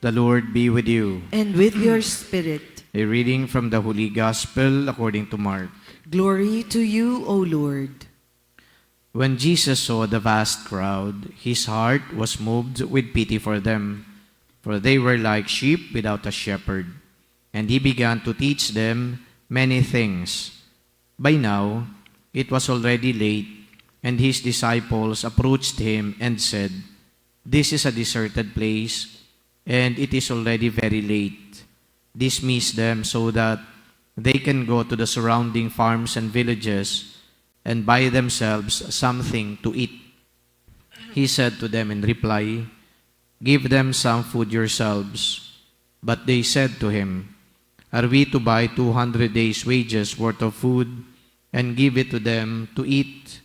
The Lord be with you. And with your spirit. A reading from the Holy Gospel according to Mark. Glory to you, O Lord. When Jesus saw the vast crowd, his heart was moved with pity for them, for they were like sheep without a shepherd. And he began to teach them many things. By now, it was already late, and his disciples approached him and said, "This is a deserted place, and it is already very late. Dismiss them so that they can go to the surrounding farms and villages and buy themselves something to eat." He said to them in reply, "Give them some food yourselves." But they said to him, "Are we to buy 200 days' wages worth of food and give it to them to eat?"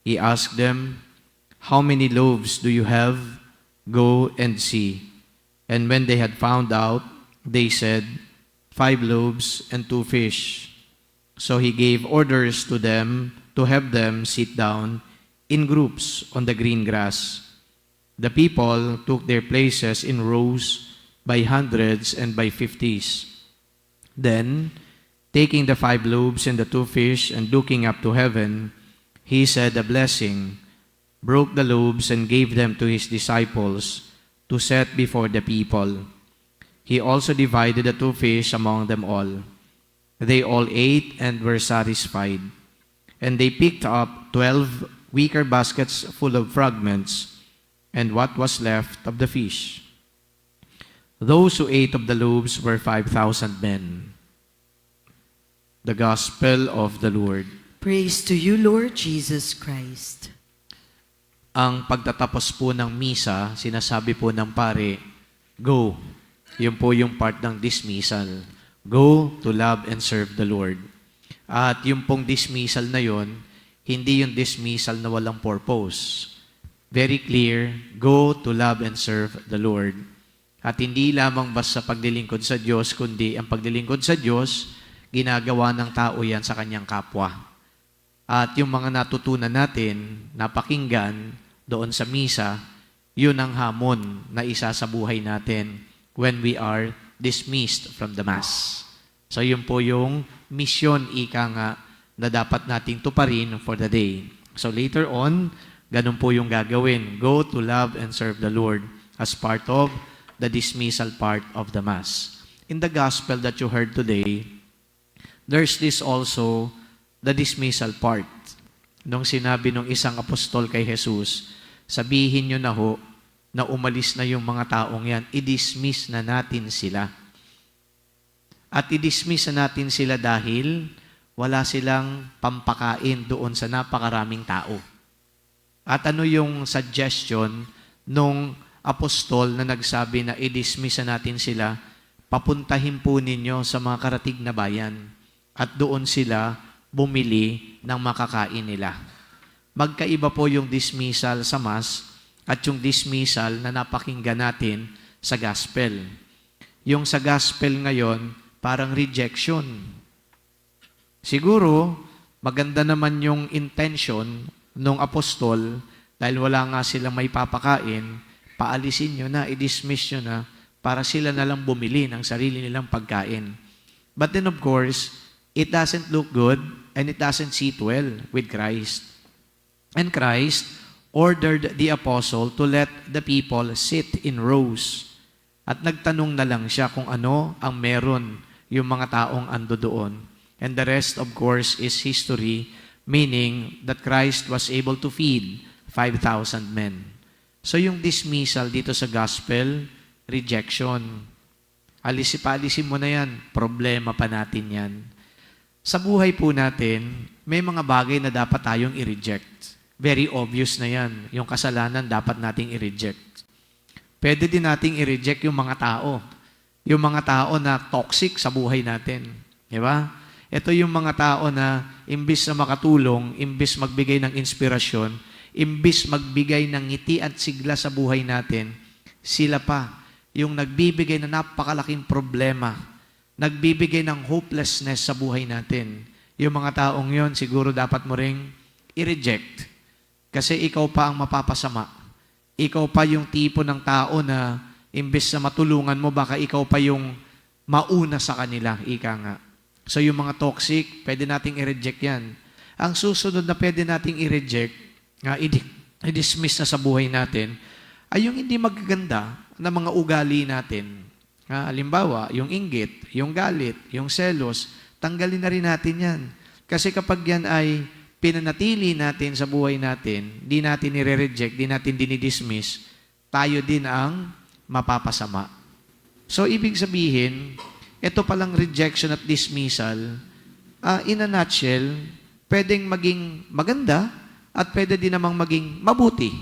He asked them, "How many loaves do you have? Go and see." And when they had found out, they said, 5 loaves and 2 fish. So he gave orders to them to have them sit down in groups on the green grass. The people took their places in rows by hundreds and by 50s. Then, taking the 5 loaves and the 2 fish and looking up to heaven, he said a blessing, broke the loaves and gave them to his disciples to set before the people. He also divided the 2 fish among them all. They all ate and were satisfied. And they picked up 12 wicker baskets full of fragments and what was left of the fish. Those who ate of the loaves were 5,000 men. The Gospel of the Lord. Praise to you, Lord Jesus Christ. Ang pagtatapos po ng misa, sinasabi po ng pare, "Go." Yun po yung part ng dismissal. Go to love and serve the Lord. At yung pong dismissal na yon, hindi yung dismissal na walang purpose. Very clear, go to love and serve the Lord. At hindi lamang basta paglilingkod sa Diyos, kundi ang paglilingkod sa Diyos, ginagawa ng tao yan sa kanyang kapwa. At yung mga natutunan natin, napakinggan doon sa misa, yun ang hamon na isa sa buhay natin when we are dismissed from the Mass. So yun po yung mission, ika nga, na dapat nating tuparin for the day. So later on, ganun po yung gagawin. Go to love and serve the Lord as part of the dismissal part of the Mass. In the Gospel that you heard today, there's this also, the dismissal part. Nung sinabi nung isang apostol kay Jesus, sabihin nyo na ho, na umalis na yung mga taong yan, i-dismiss na natin sila. At i-dismiss na natin sila dahil wala silang pampakain doon sa napakaraming tao. At ano yung suggestion nung apostol na nagsabi na i-dismiss na natin sila, papuntahin po ninyo sa mga karatig na bayan at doon sila bumili ng makakain nila. Magkaiba po yung dismissal sa Mass at yung dismissal na napakinggan natin sa Gospel. Yung sa Gospel ngayon, parang rejection. Siguro, maganda naman yung intention ng apostol dahil wala nga silang may papakain, paalisin nyo na, i-dismiss nyo na para sila na lang bumili ng sarili nilang pagkain. But then of course, it doesn't look good and it doesn't sit well with Christ. And Christ ordered the apostle to let the people sit in rows. At nagtanong na lang siya kung ano ang meron yung mga taong ando doon. And the rest, of course, is history, meaning that Christ was able to feed 5,000 men. So yung dismissal dito sa gospel, rejection. Alisin mo na yan, problema pa natin yan. Sa buhay po natin, may mga bagay na dapat tayong i-reject. Very obvious na yan. Yung kasalanan dapat nating i-reject. Pwede din nating i-reject yung mga tao. Yung mga tao na toxic sa buhay natin. Di ba? Ito yung mga tao na imbis na makatulong, imbis magbigay ng inspirasyon, imbis magbigay ng ngiti at sigla sa buhay natin, sila pa yung nagbibigay na napakalaking problema, nagbibigay ng hopelessness sa buhay natin. Yung mga taong yon siguro dapat mo ring i-reject. Kasi ikaw pa ang mapapasama. Ikaw pa yung tipo ng tao na Imbes na matulungan mo, baka ikaw pa yung mauna sa kanila, ika nga. So yung mga toxic, pwede nating i-reject yan. Ang susunod na pwede nating i-reject, i-dismiss na sa buhay natin, ay yung hindi magaganda na mga ugali natin. Halimbawa, yung inggit, yung galit, yung selos, tanggalin na rin natin yan. Kasi kapag yan ay pinanatili natin sa buhay natin, di natin nire-reject, di natin dinidismiss, tayo din ang mapapasama. So, ibig sabihin, ito palang rejection at dismissal, in a nutshell, pwedeng maging maganda at pwede din namang maging mabuti.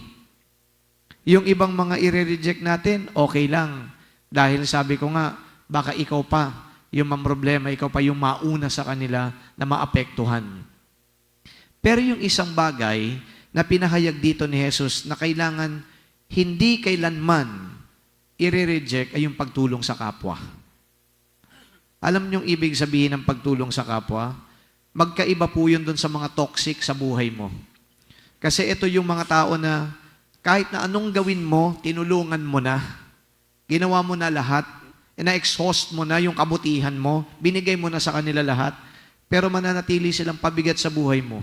Yung ibang mga i-reject natin, okay lang. Dahil sabi ko nga, baka ikaw pa yung problema, ikaw pa yung mauna sa kanila na maapektuhan. Pero yung isang bagay na pinahayag dito ni Jesus na kailangan hindi kailanman i-reject ay yung pagtulong sa kapwa. Alam niyong ibig sabihin ng pagtulong sa kapwa? Magkaiba po yun doon sa mga toxic sa buhay mo. Kasi ito yung mga tao na kahit na anong gawin mo, tinulungan mo na. Ginawa mo na lahat. Na-exhaust mo na yung kabutihan mo. Binigay mo na sa kanila lahat. Pero mananatili silang pabigat sa buhay mo.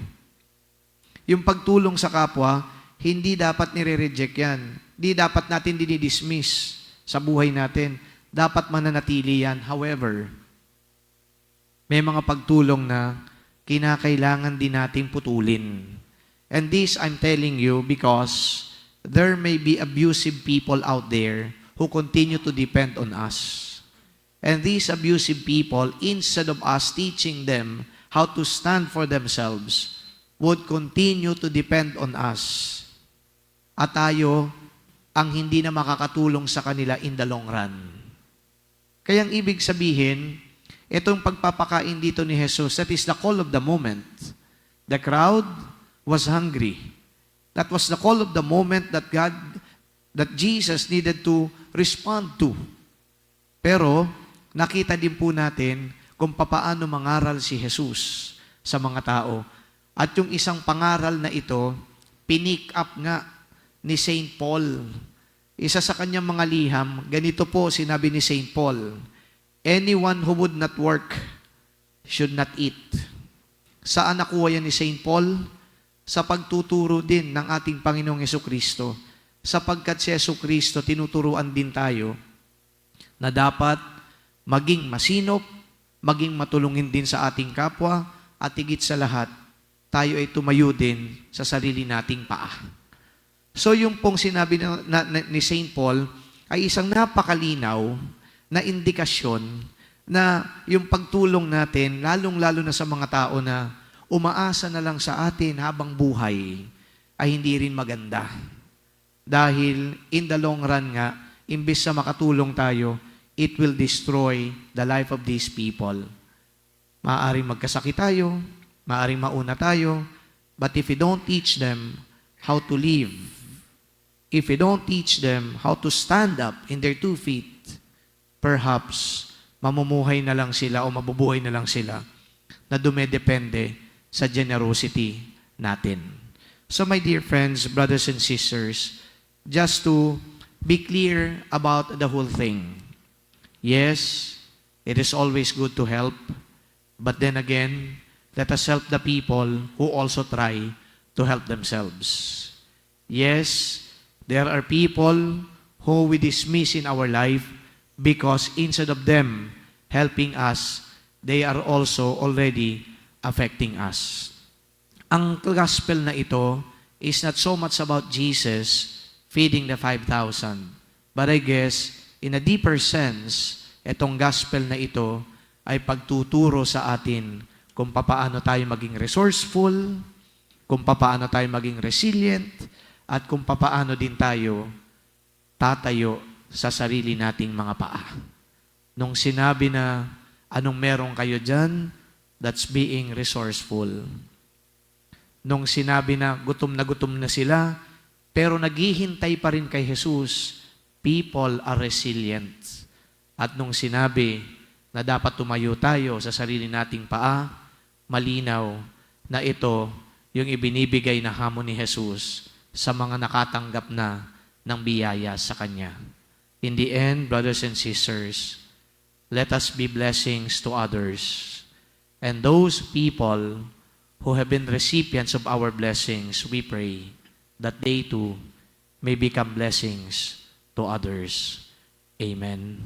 Yung pagtulong sa kapwa, hindi dapat nire-reject yan. Hindi dapat natin dinidismiss sa buhay natin. Dapat mananatili yan. However, may mga pagtulong na kinakailangan din natin putulin. And this I'm telling you because there may be abusive people out there who continue to depend on us. And these abusive people, instead of us teaching them how to stand for themselves, would continue to depend on us. At tayo ang hindi na makakatulong sa kanila in the long run. Kaya ang ibig sabihin, itong pagpapakain dito ni Jesus, that is the call of the moment. The crowd was hungry. That was the call of the moment that Jesus needed to respond to. Pero, nakita din po natin kung papaano mangaral si Jesus sa mga tao. At yung isang pangaral na ito, pinick up nga ni St. Paul. Isa sa kanyang mga liham, ganito po sinabi ni St. Paul, anyone who would not work should not eat. Saan nakuha yan ni St. Paul? Sa pagtuturo din ng ating Panginoong Jesucristo. Sapagkat si Jesucristo, tinuturuan din tayo na dapat maging masinop, maging matulungin din sa ating kapwa, at higit sa lahat, tayo ay tumayo din sa sarili nating paa. So yung pong sinabi ni St. Paul ay isang napakalinaw na indikasyon na yung pagtulong natin, lalong-lalo na sa mga tao na umaasa na lang sa atin habang buhay, ay hindi rin maganda. Dahil in the long run nga, imbes na makatulong tayo, it will destroy the life of these people. Maaaring magkasakit tayo, maaaring mauna tayo, but if we don't teach them how to live, if we don't teach them how to stand up in their 2 feet, perhaps mamumuhay na lang sila o mabubuhay na lang sila na dumedepende sa generosity natin. So my dear friends, brothers and sisters, just to be clear about the whole thing. Yes, it is always good to help, but then again, let us help the people who also try to help themselves. Yes, there are people who we dismiss in our life because instead of them helping us, they are also already affecting us. Ang gospel na ito is not so much about Jesus feeding the 5,000. But I guess, in a deeper sense, itong gospel na ito ay pagtuturo sa atin kung papaano tayo maging resourceful, kung papaano tayo maging resilient, at kung papaano din tayo tatayo sa sarili nating mga paa. Nung sinabi na, anong meron kayo dyan, that's being resourceful. Nung sinabi na gutom na sila, pero naghihintay pa rin kay Jesus, people are resilient. At nung sinabi na dapat tumayo tayo sa sarili nating paa, malinaw na ito yung ibinibigay na hamon ni Jesus sa mga nakatanggap na ng biyaya sa Kanya. In the end, brothers and sisters, let us be blessings to others. And those people who have been recipients of our blessings, we pray that they too may become blessings to others. Amen.